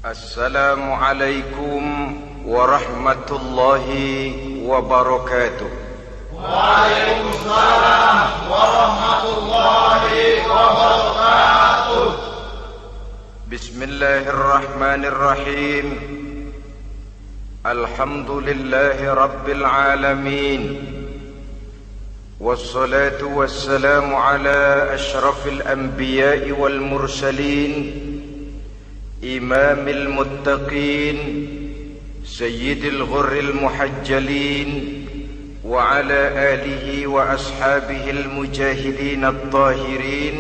Assalamualaikum warahmatullahi wabarakatuh. Waalaikumsalam warahmatullahi wabarakatuh. Bismillahirrahmanirrahim. Alhamdulillahi rabbil alamin. Wassalatu wassalamu ala ashrafil anbiya'i wal mursalin, imamil muttaqin, sayyidil ghurril muhajjalin, wa ala alihi wa ashabihil mujahidin at-tahirin.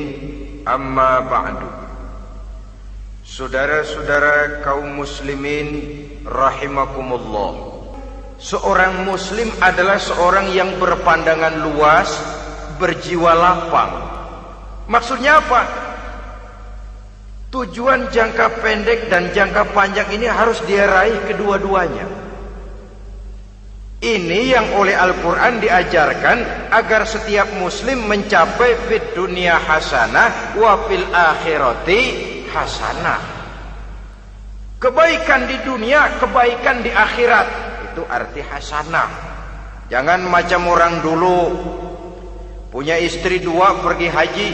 Amma ba'du. Saudara-saudara kaum muslimin rahimakumullah. Seorang muslim adalah seorang yang berpandangan luas, berjiwa lapang. Maksudnya apa? Tujuan jangka pendek dan jangka panjang ini harus dia raih kedua-duanya. Ini yang oleh Al-Quran diajarkan agar setiap muslim mencapai fid dunya hasanah wa fil akhirati hasanah. Kebaikan di dunia, kebaikan di akhirat. Itu arti hasanah. Jangan macam orang dulu, punya istri dua pergi haji.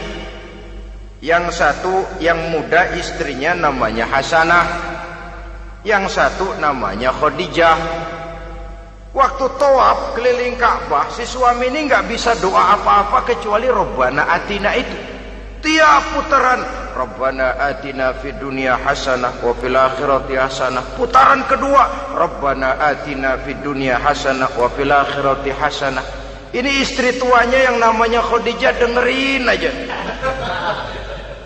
Yang satu yang muda istrinya namanya Hasanah, yang satu namanya Khadijah. Waktu tawaf keliling Ka'bah, si suami ini nggak bisa doa apa-apa kecuali Rabbana Atina itu. Tiap putaran Rabbana Atina fid dunya hasanah wa fil akhirati hasanah. Putaran kedua Rabbana Atina fid dunya hasanah wa fil akhirati hasanah. Ini istri tuanya yang namanya Khadijah dengerin aja.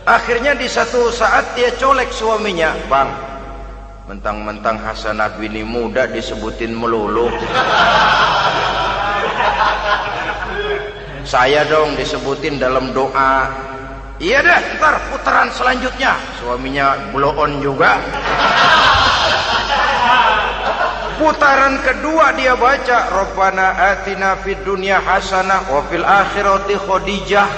Akhirnya di satu saat dia colek suaminya, "Bang, mentang-mentang Hasanah bini muda disebutin melulu. Saya dong disebutin dalam doa." "Iya dah, ntar putaran selanjutnya." Suaminya blow on juga. Putaran kedua dia baca Rabbana Atina fid dunya hasanah wa fil akhirati Khadijah.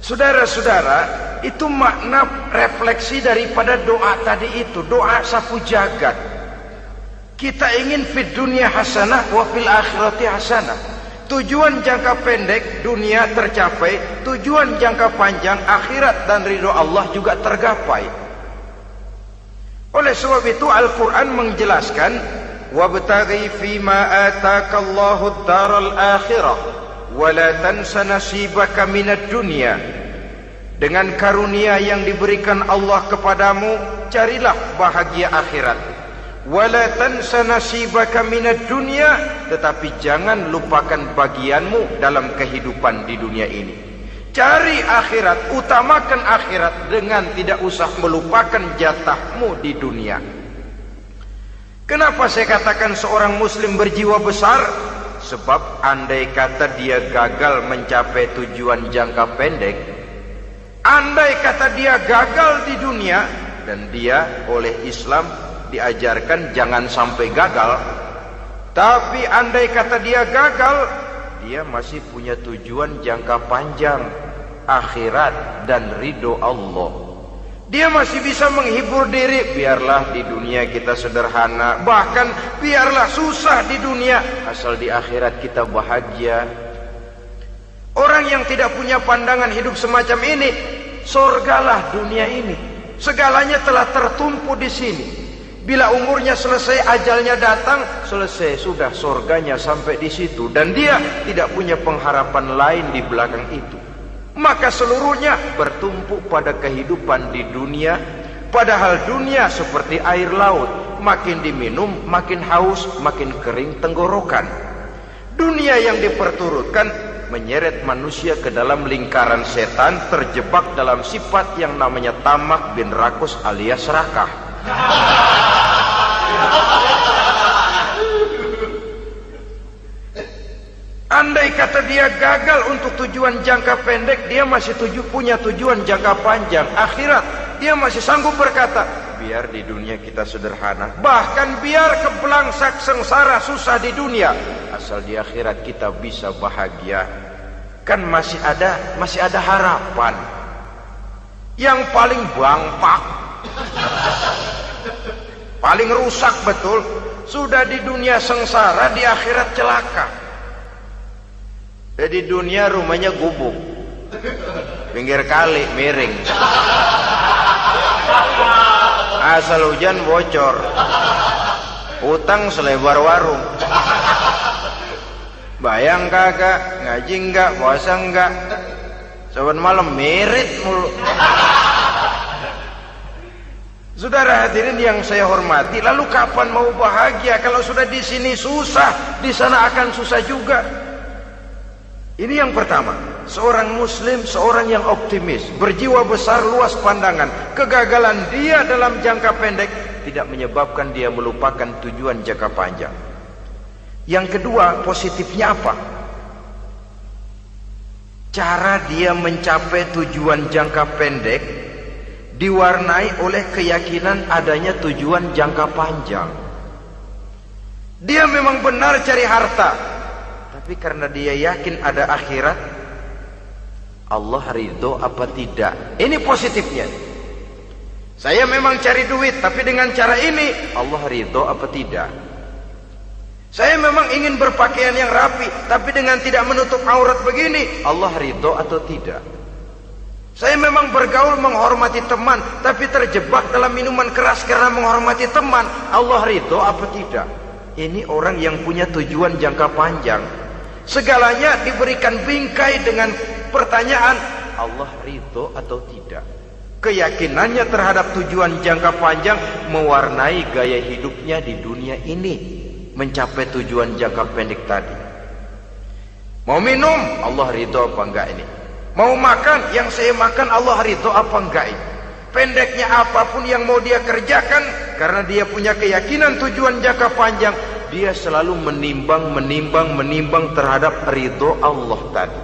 Saudara-saudara, itu makna refleksi daripada doa tadi itu, doa sapu jagat. Kita ingin fid dunya hasanah wa fil akhirati hasanah. Tujuan jangka pendek dunia tercapai, tujuan jangka panjang akhirat dan ridho Allah juga tergapai. Oleh sebab itu Al-Quran menjelaskan, wabtaghi fima atakallahu ad-daral akhirah wa la tansa nasibaka minad dunya. Dengan karunia yang diberikan Allah kepadamu, carilah bahagia akhirat. Wala tansa nasibaka minad dunya, tetapi jangan lupakan bagianmu dalam kehidupan di dunia ini. Cari akhirat, utamakan akhirat dengan tidak usah melupakan jatahmu di dunia. Kenapa saya katakan seorang muslim berjiwa besar? Sebab andai kata dia gagal mencapai tujuan jangka pendek, andai kata dia gagal di dunia, dan dia oleh Islam diajarkan jangan sampai gagal, tapi andai kata dia gagal, dia masih punya tujuan jangka panjang, akhirat dan ridho Allah. Dia masih bisa menghibur diri, biarlah di dunia kita sederhana, bahkan biarlah susah di dunia, asal di akhirat kita bahagia. Orang yang tidak punya pandangan hidup semacam ini, surgalah dunia ini. Segalanya telah tertumpu di sini. Bila umurnya selesai, ajalnya datang, selesai sudah, surganya sampai di situ, dan dia tidak punya pengharapan lain di belakang itu. Maka seluruhnya bertumpu pada kehidupan di dunia. Padahal dunia seperti air laut, makin diminum makin haus, makin kering tenggorokan. Dunia yang diperturutkan menyeret manusia ke dalam lingkaran setan, terjebak dalam sifat yang namanya tamak bin rakus alias serakah. Andai kata dia gagal untuk tujuan jangka pendek, dia masih punya tujuan jangka panjang, akhirat. Dia masih sanggup berkata, biar di dunia kita sederhana, bahkan biar kebelangsak sengsara susah di dunia, asal di akhirat kita bisa bahagia. Kan masih ada harapan. yang paling bangpak, paling rusak betul. Sudah di dunia sengsara, di akhirat celaka. Jadi dunia rumahnya gubuk, pinggir kali miring, asal hujan bocor, utang selebar warung. Bayang kagak, ngaji enggak, puasa enggak, saban malam merit mulu. Saudara hadirin yang saya hormati, lalu kapan mau bahagia kalau sudah di sini susah, di sana akan susah juga. Ini yang pertama, seorang muslim, seorang yang optimis, berjiwa besar, luas pandangan. Kegagalan dia dalam jangka pendek tidak menyebabkan dia melupakan tujuan jangka panjang. Yang kedua, positifnya apa? Cara dia mencapai tujuan jangka pendek diwarnai oleh keyakinan adanya tujuan jangka panjang. Dia memang benar cari harta, tapi karena dia yakin ada akhirat, Allah ridho apa tidak? Ini positifnya. Saya memang cari duit, tapi dengan cara ini Allah ridho apa tidak? Saya memang ingin berpakaian yang rapi, tapi dengan tidak menutup aurat begini, Allah ridho atau tidak? Saya memang bergaul menghormati teman, tapi terjebak dalam minuman keras karena menghormati teman, Allah ridho apa tidak? Ini orang yang punya tujuan jangka panjang. Segalanya diberikan bingkai dengan pertanyaan, Allah ridho atau tidak? Keyakinannya terhadap tujuan jangka panjang mewarnai gaya hidupnya di dunia ini, mencapai tujuan jangka pendek tadi. Mau minum, Allah ridho apa enggak ini? Mau makan, yang saya makan Allah ridho apa enggak ini? Pendeknya apapun yang mau dia kerjakan, karena dia punya keyakinan tujuan jangka panjang, dia selalu menimbang terhadap ridho Allah tadi.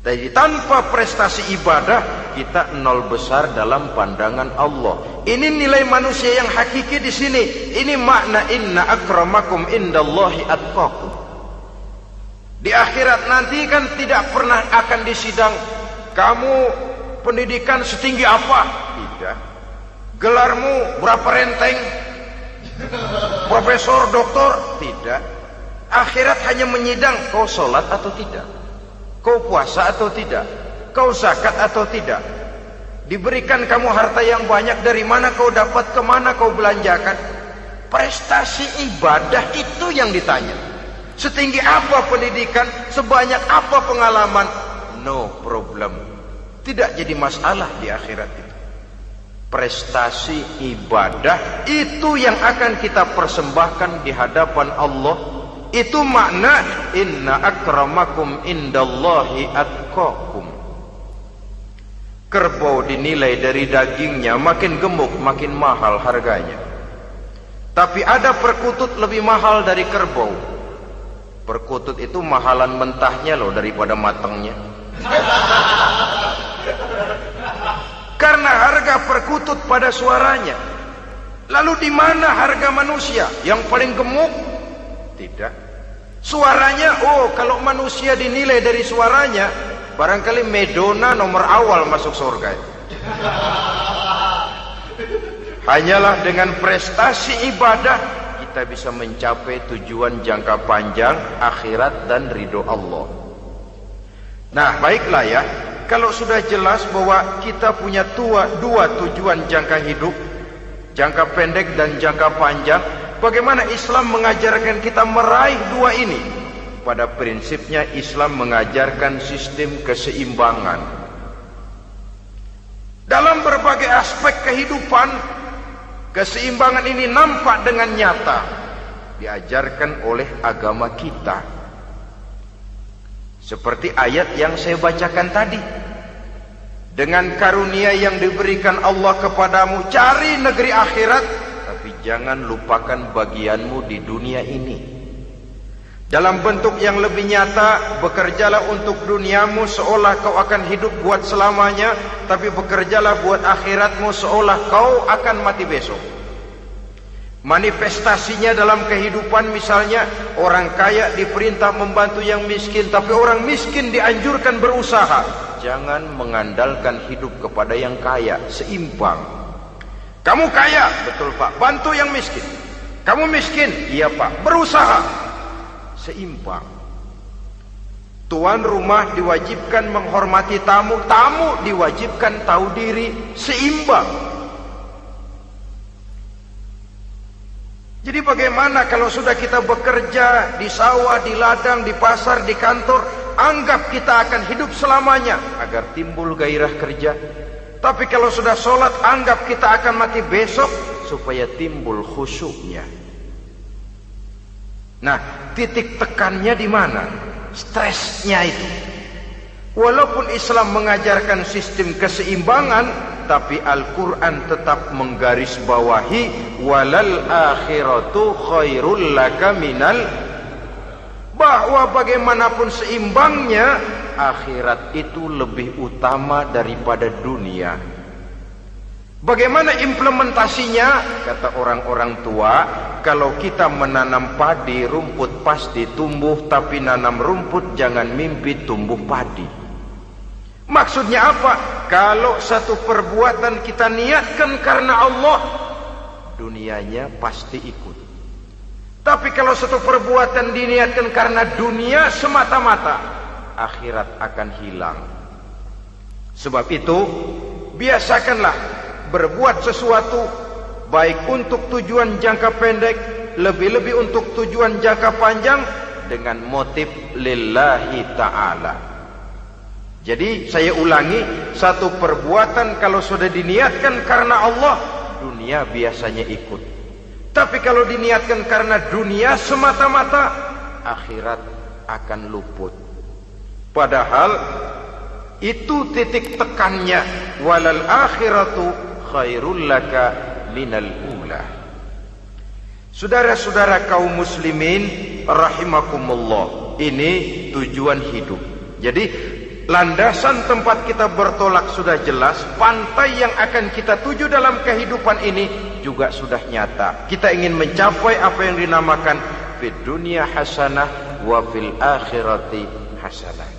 Jadi tanpa prestasi ibadah, kita nol besar dalam pandangan Allah. Ini nilai manusia yang hakiki di sini. Ini makna inna akramakum indallahi atqakum. Di akhirat nanti kan tidak pernah akan disidang, kamu pendidikan setinggi apa? Tidak. Gelarmu berapa renteng? Profesor, doktor? Tidak. Akhirat hanya menyidang, kau sholat atau tidak? Kau puasa atau tidak? Kau zakat atau tidak? Diberikan kamu harta yang banyak, dari mana kau dapat, kemana kau belanjakan? Prestasi ibadah itu yang ditanya. Setinggi apa pendidikan, sebanyak apa pengalaman, no problem. Tidak jadi masalah di akhirat itu. Prestasi ibadah itu yang akan kita persembahkan di hadapan Allah. Itu makna inna akramakum indallahi atqakum. Kerbau dinilai dari dagingnya, makin gemuk makin mahal harganya. Tapi ada perkutut lebih mahal dari kerbau. Perkutut itu mahalan mentahnya loh daripada matangnya. Karena harga perkutut pada suaranya. Lalu di mana harga manusia yang paling gemuk? Tidak. Suaranya, oh kalau manusia dinilai dari suaranya, barangkali Madonna nomor awal masuk surga. Hanyalah dengan prestasi ibadah kita bisa mencapai tujuan jangka panjang, akhirat dan ridho Allah. Nah baiklah ya, kalau sudah jelas bahwa kita punya dua tujuan jangka hidup, jangka pendek dan jangka panjang, bagaimana Islam mengajarkan kita meraih dua ini? Pada prinsipnya Islam mengajarkan sistem keseimbangan. Dalam berbagai aspek kehidupan, keseimbangan ini nampak dengan nyata diajarkan oleh agama kita. Seperti ayat yang saya bacakan tadi. Dengan karunia yang diberikan Allah kepadamu, cari negeri akhirat, tapi jangan lupakan bagianmu di dunia ini. Dalam bentuk yang lebih nyata, bekerjalah untuk duniamu seolah kau akan hidup buat selamanya, tapi bekerjalah buat akhiratmu seolah kau akan mati besok. Manifestasinya dalam kehidupan, misalnya orang kaya diperintah membantu yang miskin, tapi orang miskin dianjurkan berusaha. jangan mengandalkan hidup kepada yang kaya, seimbang. Kamu kaya, betul Pak, bantu yang miskin. Kamu miskin, iya Pak, berusaha. Seimbang. Tuan rumah diwajibkan menghormati tamu, tamu diwajibkan tahu diri, seimbang. Jadi bagaimana kalau sudah kita bekerja di sawah, di ladang, di pasar, di kantor, anggap kita akan hidup selamanya agar timbul gairah kerja. Tapi kalau sudah sholat, anggap kita akan mati besok supaya timbul khusyuknya. Nah, titik tekannya di mana? Stresnya itu. Walaupun Islam mengajarkan sistem keseimbangan, tapi Al-Quran tetap menggarisbawahi walal akhiratu khairul laka minal, bahwa bagaimanapun seimbangnya, akhirat itu lebih utama daripada dunia. Bagaimana implementasinya? Kata orang-orang tua, kalau kita menanam padi, rumput pasti tumbuh, tapi nanam rumput jangan mimpi tumbuh padi. Maksudnya apa? Kalau satu perbuatan kita niatkan karena Allah, dunianya pasti ikut. Tapi kalau satu perbuatan diniatkan karena dunia semata-mata, akhirat akan hilang. Sebab itu, biasakanlah berbuat sesuatu baik untuk tujuan jangka pendek, lebih-lebih untuk tujuan jangka panjang, dengan motif lillahi ta'ala. Jadi saya ulangi, satu perbuatan kalau sudah diniatkan karena Allah, dunia biasanya ikut. Tapi kalau diniatkan karena dunia semata-mata, akhirat akan luput. Padahal itu titik tekannya, walal akhiratu khairul laka minal ula. Saudara-saudara kaum muslimin rahimakumullah, ini tujuan hidup. Jadi landasan tempat kita bertolak sudah jelas, pantai yang akan kita tuju dalam kehidupan ini juga sudah nyata. Kita ingin mencapai apa yang dinamakan fid dunya hasanah wa fil akhirati hasanah.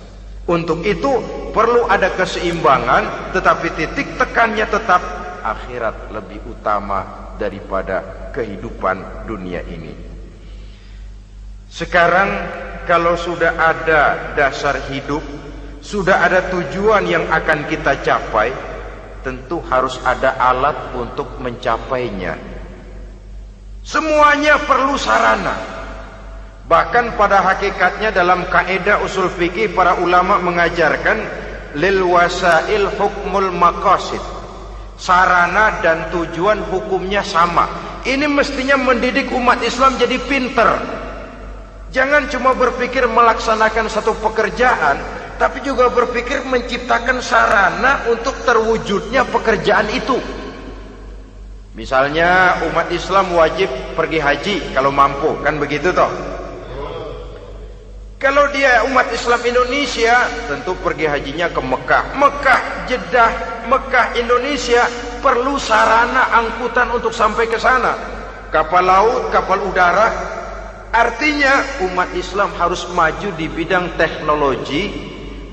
Untuk itu perlu ada keseimbangan, tetapi titik tekannya tetap akhirat lebih utama daripada kehidupan dunia ini. Sekarang kalau sudah ada dasar hidup, sudah ada tujuan yang akan kita capai, tentu harus ada alat untuk mencapainya. Semuanya perlu sarana. Bahkan pada hakikatnya dalam kaidah usul fikih para ulama mengajarkan lil wasail hukmul maqasid. Sarana dan tujuan hukumnya sama. Ini mestinya mendidik umat Islam jadi pinter. Jangan cuma berpikir melaksanakan satu pekerjaan, tapi juga berpikir menciptakan sarana untuk terwujudnya pekerjaan itu. Misalnya umat Islam wajib pergi haji kalau mampu, kan begitu toh? Kalau dia umat Islam Indonesia, tentu pergi hajinya ke Mekah. Mekah, Jeddah, Mekah, Indonesia perlu sarana angkutan untuk sampai ke sana. Kapal laut, kapal udara. Artinya umat Islam harus maju di bidang teknologi,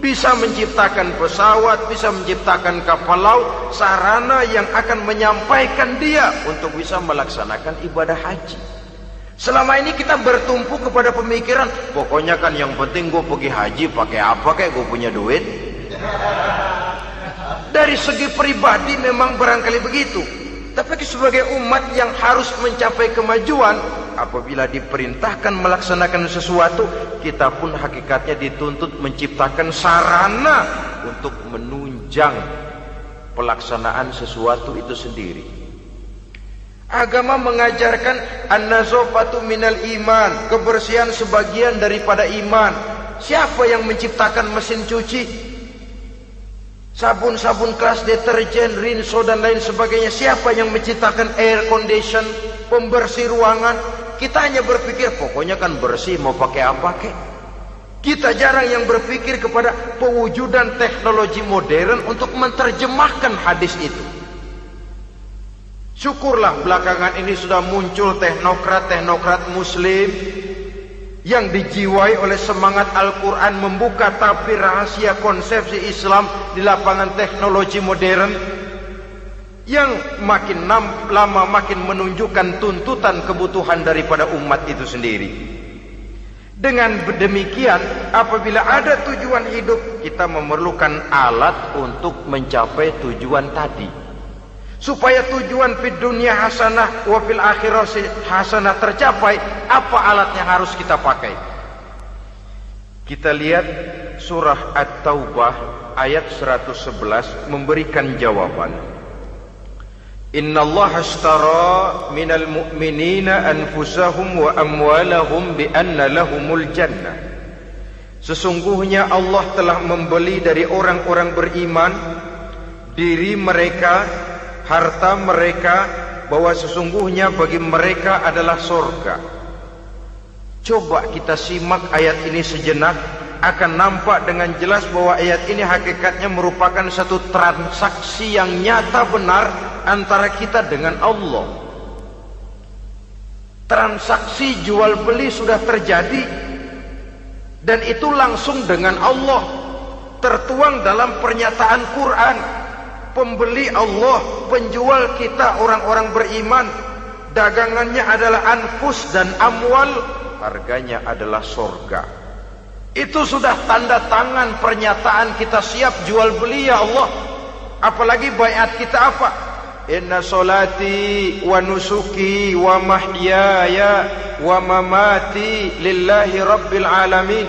bisa menciptakan pesawat, bisa menciptakan kapal laut, sarana yang akan menyampaikan dia untuk bisa melaksanakan ibadah haji. Selama ini kita bertumpu kepada pemikiran, pokoknya kan yang penting gue pergi haji pakai apa kayak gue punya duit. Dari segi pribadi memang barangkali begitu. Tapi sebagai umat yang harus mencapai kemajuan, apabila diperintahkan melaksanakan sesuatu, kita pun hakikatnya dituntut menciptakan sarana untuk menunjang pelaksanaan sesuatu itu sendiri. Agama mengajarkan an-nazafatu minal iman, kebersihan sebagian daripada iman. Siapa yang menciptakan mesin cuci, sabun-sabun keras, deterjen, rinso dan lain sebagainya? Siapa yang menciptakan air condition, pembersih ruangan? Kita hanya berpikir pokoknya kan bersih, mau pakai apa kek. Kita jarang yang berpikir kepada pewujudan teknologi modern untuk menerjemahkan hadis itu. Syukurlah belakangan ini sudah muncul teknokrat-teknokrat muslim yang dijiwai oleh semangat Al-Quran membuka tabir rahasia konsepsi Islam di lapangan teknologi modern, yang makin lama makin menunjukkan tuntutan kebutuhan daripada umat itu sendiri. Dengan demikian, apabila ada tujuan hidup, kita memerlukan alat untuk mencapai tujuan tadi. Supaya tujuan fid dunia hasanah wa fil akhirati hasanah tercapai, apa alat yang harus kita pakai? Kita lihat surah At-Taubah ayat 111 memberikan jawaban. Innallaha ashtara minal mu'minina anfusahum wa amwalahum bi anna lahumul jannah. Sesungguhnya Allah telah membeli dari orang-orang beriman diri mereka, harta mereka, bahwa sesungguhnya bagi mereka adalah surga. Coba kita simak ayat ini sejenak, akan nampak dengan jelas bahwa ayat ini hakikatnya merupakan satu transaksi yang nyata benar antara kita dengan Allah. Transaksi jual beli sudah terjadi, dan itu langsung dengan Allah, tertuang dalam pernyataan Quran. Pembeli Allah, penjual kita orang-orang beriman, dagangannya adalah anfus dan amwal, harganya adalah surga. Itu sudah tanda tangan pernyataan kita siap jual beli ya Allah. Apalagi baiat kita apa? Inna solati wa nusuki wa mahyaya wa mamati lillahi rabbil alamin.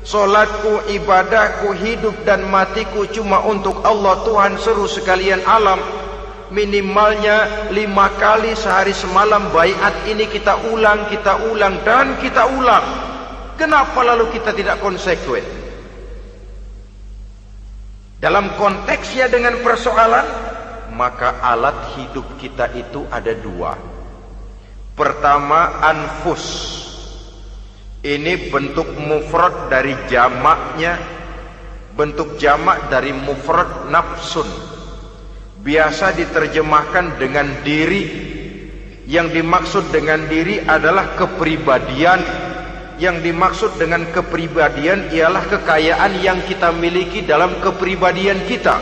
Solatku, ibadahku, hidup dan matiku cuma untuk Allah Tuhan seru sekalian alam. Minimalnya 5 kali sehari semalam baiat ini kita ulang dan kita ulang. Kenapa lalu kita tidak konsekuen? Dalam konteksnya dengan persoalan, maka alat hidup kita itu ada 2. Pertama, anfus. Ini bentuk mufrad dari jamaknya, bentuk jamak dari mufrad nafsun. Biasa diterjemahkan dengan diri. Yang dimaksud dengan diri adalah kepribadian. Yang dimaksud dengan kepribadian ialah kekayaan yang kita miliki dalam kepribadian kita.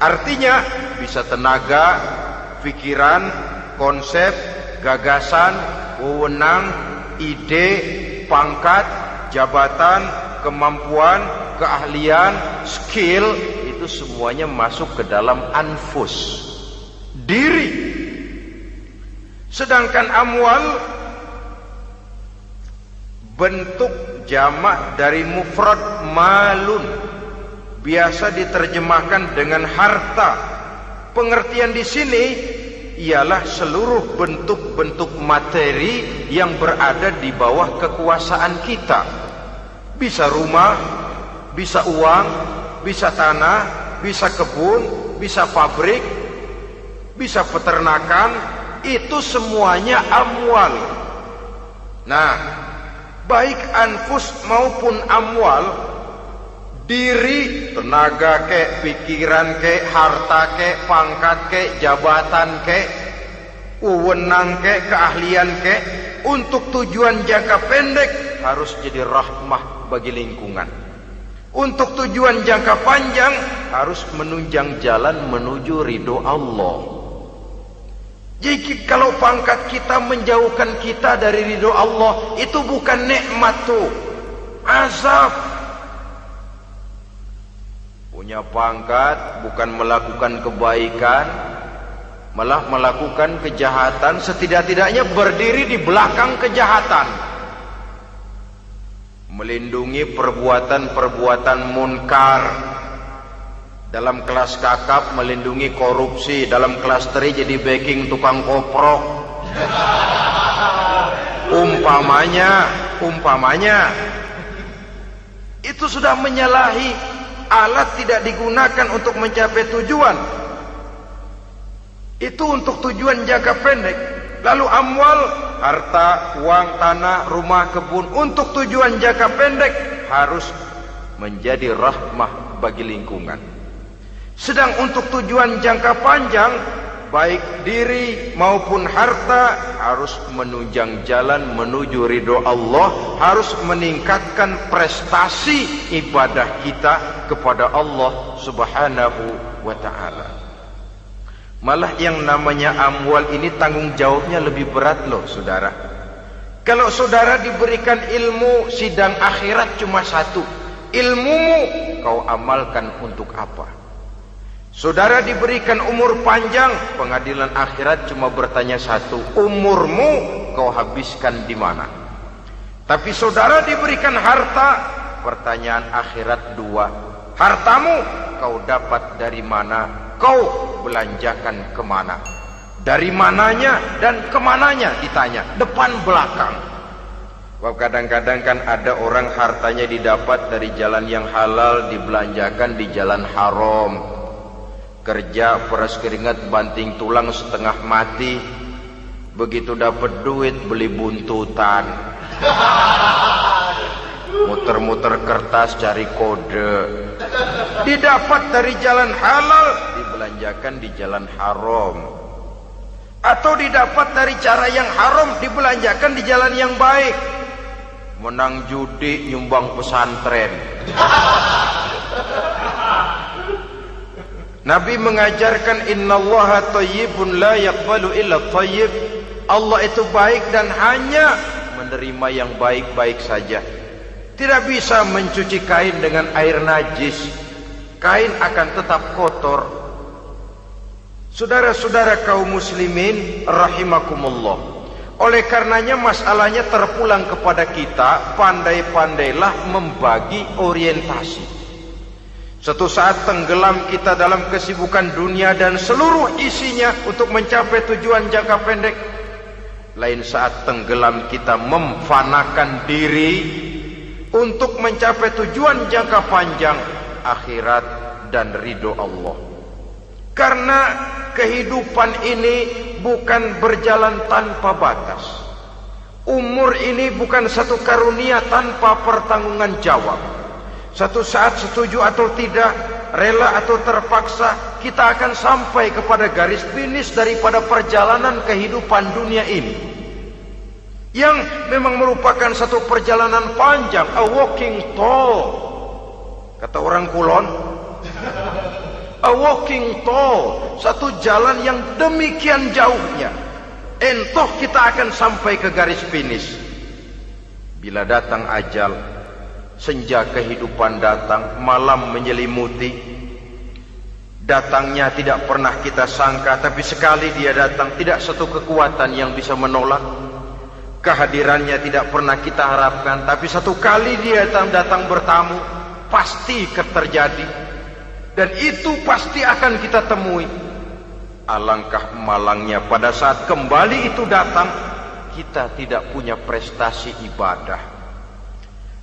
Artinya bisa tenaga, pikiran, konsep, gagasan, wewenang, ide, pangkat, jabatan, kemampuan, keahlian, skill, itu semuanya masuk ke dalam anfus, diri. Sedangkan amwal bentuk jamak dari mufrad malun, biasa diterjemahkan dengan harta. Pengertian di sini ialah seluruh bentuk-bentuk materi yang berada di bawah kekuasaan kita. Bisa rumah, bisa uang, bisa tanah, bisa kebun, bisa pabrik, bisa peternakan, itu semuanya amwal. Nah, baik anfus maupun amwal, diri, tenaga kek, pikiran kek, harta kek, pangkat kek, jabatan kek, wewenang kek, keahlian kek, untuk tujuan jangka pendek harus jadi rahmah bagi lingkungan. Untuk tujuan jangka panjang harus menunjang jalan menuju ridho Allah. Jadi kalau pangkat kita menjauhkan kita dari ridho Allah, itu bukan nikmat tuh, azab. Punya pangkat bukan melakukan kebaikan, malah melakukan kejahatan, setidak-tidaknya berdiri di belakang kejahatan, melindungi perbuatan-perbuatan munkar. Dalam kelas kakap melindungi korupsi, dalam kelas teri jadi backing tukang koprok. Umpamanya itu sudah menyalahi. Alat tidak digunakan untuk mencapai tujuan, itu untuk tujuan jangka pendek. Lalu amwal, harta, uang, tanah, rumah, kebun, untuk tujuan jangka pendek harus menjadi rahmah bagi lingkungan. Sedang untuk tujuan jangka panjang baik diri maupun harta, harus menunjang jalan menuju ridho Allah, harus meningkatkan prestasi ibadah kita kepada Allah Subhanahu wa ta'ala. Malah yang namanya amwal ini tanggung jawabnya lebih berat loh saudara. Kalau saudara diberikan ilmu, sidang akhirat cuma satu, ilmumu kau amalkan untuk apa? Saudara diberikan umur panjang, pengadilan akhirat cuma bertanya satu, umurmu kau habiskan di mana? Tapi saudara diberikan harta, pertanyaan akhirat dua, hartamu kau dapat dari mana? Kau belanjakan kemana? Dari mananya dan kemananya ditanya, depan belakang. Kadang-kadang kan ada orang hartanya didapat dari jalan yang halal, dibelanjakan di jalan haram. Kerja peras keringat banting tulang setengah mati, begitu dapat duit beli buntutan, muter-muter kertas cari kode. Didapat dari jalan halal, dibelanjakan di jalan haram. Atau didapat dari cara yang haram, dibelanjakan di jalan yang baik. Menang judi, nyumbang pesantren. Nabi mengajarkan innallaha thayyibun la yaqbalu illa thayyib. Allah itu baik dan hanya menerima yang baik-baik saja. Tidak bisa mencuci kain dengan air najis. Kain akan tetap kotor. Saudara-saudara kaum muslimin rahimakumullah. Oleh karenanya masalahnya terpulang kepada kita, pandai-pandailah membagi orientasi. Suatu saat tenggelam kita dalam kesibukan dunia dan seluruh isinya untuk mencapai tujuan jangka pendek. Lain saat tenggelam kita memfanakan diri untuk mencapai tujuan jangka panjang, akhirat dan ridho Allah. Karena kehidupan ini bukan berjalan tanpa batas. Umur ini bukan satu karunia tanpa pertanggungan jawab. Satu saat setuju atau tidak, rela atau terpaksa, kita akan sampai kepada garis finish daripada perjalanan kehidupan dunia ini, yang memang merupakan satu perjalanan panjang, a walking tall. Kata orang Kulon, a walking tall, satu jalan yang demikian jauhnya. Entoh kita akan sampai ke garis finish. Bila datang ajal, senja kehidupan datang, malam menyelimuti. Datangnya tidak pernah kita sangka, tapi sekali dia datang, tidak satu kekuatan yang bisa menolak. Kehadirannya tidak pernah kita harapkan, tapi satu kali dia datang bertamu, pasti terjadi. Dan itu pasti akan kita temui. Alangkah malangnya pada saat kembali itu datang, kita tidak punya prestasi ibadah.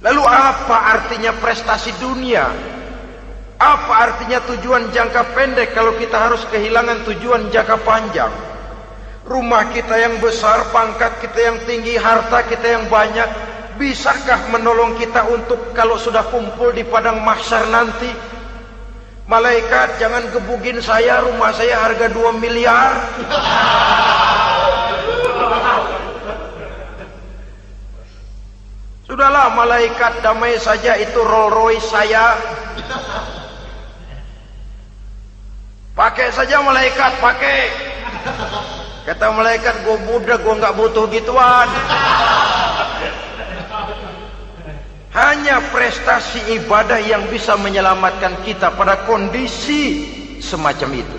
Lalu apa artinya prestasi dunia? Apa artinya tujuan jangka pendek kalau kita harus kehilangan tujuan jangka panjang? Rumah kita yang besar, pangkat kita yang tinggi, harta kita yang banyak, bisakah menolong kita untuk kalau sudah kumpul di padang mahsyar nanti? Malaikat, jangan gebugin saya, rumah saya harga 2 miliar. Sudahlah malaikat, damai saja, itu Rolls Royce saya. Pakai saja malaikat, pakai. Kata malaikat, gue budak, gue nggak butuh gituan. Hanya prestasi ibadah yang bisa menyelamatkan kita pada kondisi semacam itu.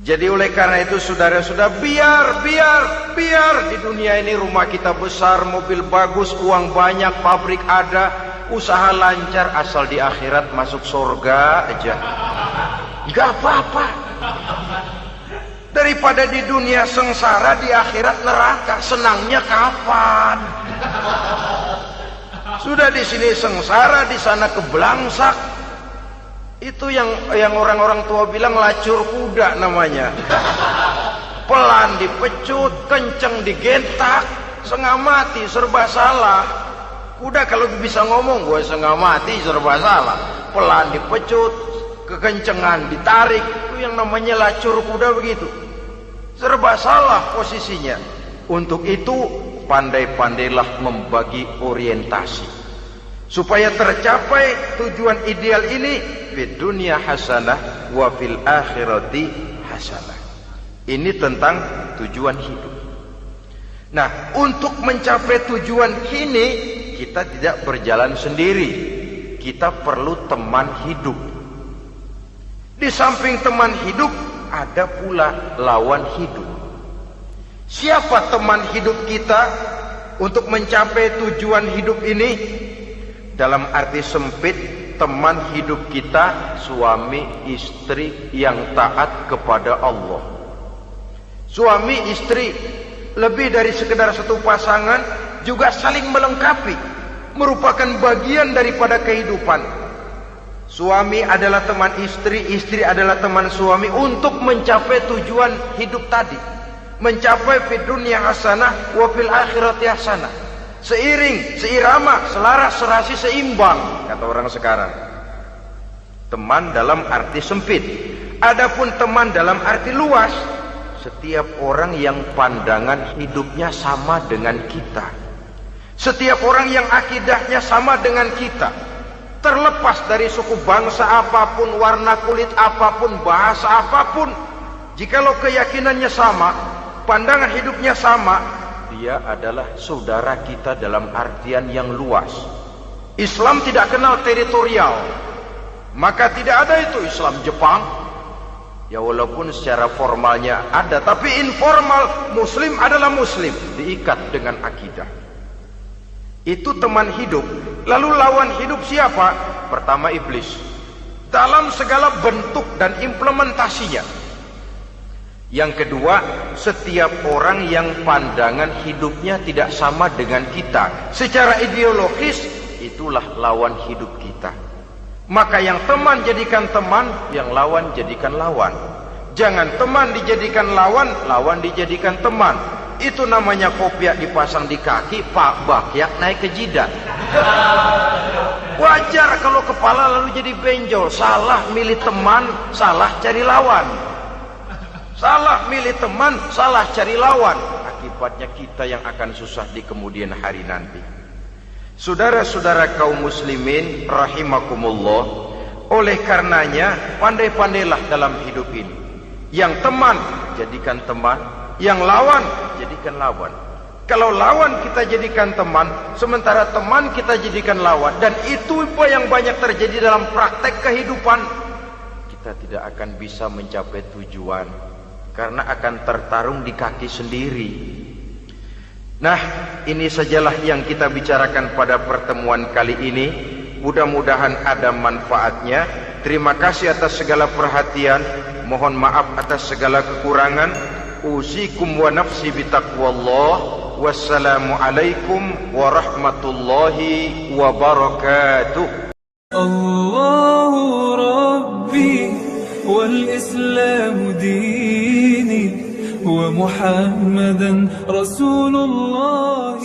Jadi oleh karena itu saudara-saudara, biar di dunia ini rumah kita besar, mobil bagus, uang banyak, pabrik ada, usaha lancar, asal di akhirat masuk surga aja. Gak apa-apa. Daripada di dunia sengsara, di akhirat neraka, senangnya kapan? Sudah di sini sengsara, di sana kebelangsak. Itu yang orang-orang tua bilang lacur kuda namanya. Pelan dipecut, kenceng digentak, setengah mati, serba salah. Kuda kalau bisa ngomong, gue setengah mati, serba salah. Pelan dipecut, kekencengan ditarik, itu yang namanya lacur kuda begitu. Serba salah posisinya. Untuk itu pandai-pandailah membagi orientasi supaya tercapai tujuan ideal ini, fid dunya hasanah wa fil akhirati hasanah. Ini tentang tujuan hidup. Nah, untuk mencapai tujuan ini kita tidak berjalan sendiri. Kita perlu teman hidup. Di samping teman hidup ada pula lawan hidup. Siapa teman hidup kita untuk mencapai tujuan hidup ini? Dalam arti sempit, teman hidup kita suami istri yang taat kepada Allah. Suami istri lebih dari sekedar satu pasangan, juga saling melengkapi, merupakan bagian daripada kehidupan. Suami adalah teman istri, istri adalah teman suami untuk mencapai tujuan hidup tadi, mencapai fid dunya hasanah wa fil akhirati hasanah. Seiring, seirama, selaras, serasi, seimbang, kata orang sekarang. Teman dalam arti sempit. Adapun teman dalam arti luas, setiap orang yang pandangan hidupnya sama dengan kita, setiap orang yang akidahnya sama dengan kita, terlepas dari suku bangsa apapun, warna kulit apapun, bahasa apapun, jikalau keyakinannya sama, pandangan hidupnya sama, dia adalah saudara kita dalam artian yang luas. Islam tidak kenal teritorial, maka tidak ada itu Islam Jepang. Ya walaupun secara formalnya ada, tapi informal muslim adalah muslim, diikat dengan akidah. Itu teman hidup. Lalu lawan hidup siapa? Pertama iblis, dalam segala bentuk dan implementasinya. Yang kedua, setiap orang yang pandangan hidupnya tidak sama dengan kita secara ideologis, itulah lawan hidup kita. Maka yang teman jadikan teman, yang lawan jadikan lawan. Jangan teman dijadikan lawan, lawan dijadikan teman. Itu namanya kopiah dipasang di kaki, pak bakyak naik ke jidat. Wajar kalau kepala lalu jadi benjol. Salah milih teman, salah cari lawan. Salah milih teman, salah cari lawan. Akibatnya kita yang akan susah di kemudian hari nanti. Saudara-saudara kaum muslimin rahimakumullah, oleh karenanya pandai-pandailah dalam hidup ini. Yang teman jadikan teman, yang lawan jadikan lawan. Kalau lawan kita jadikan teman, sementara teman kita jadikan lawan, dan itu yang banyak terjadi dalam praktek kehidupan, kita tidak akan bisa mencapai tujuan karena akan tertarung di kaki sendiri. Nah, ini sajalah yang kita bicarakan pada pertemuan kali ini. Mudah-mudahan ada manfaatnya. Terima kasih atas segala perhatian. Mohon maaf atas segala kekurangan. Usikum wa nafsi bitaqwallah. Wassalamualaikum warahmatullahi wabarakatuh. Allahu Rabbi wal Islam dini ومحمدا رسول الله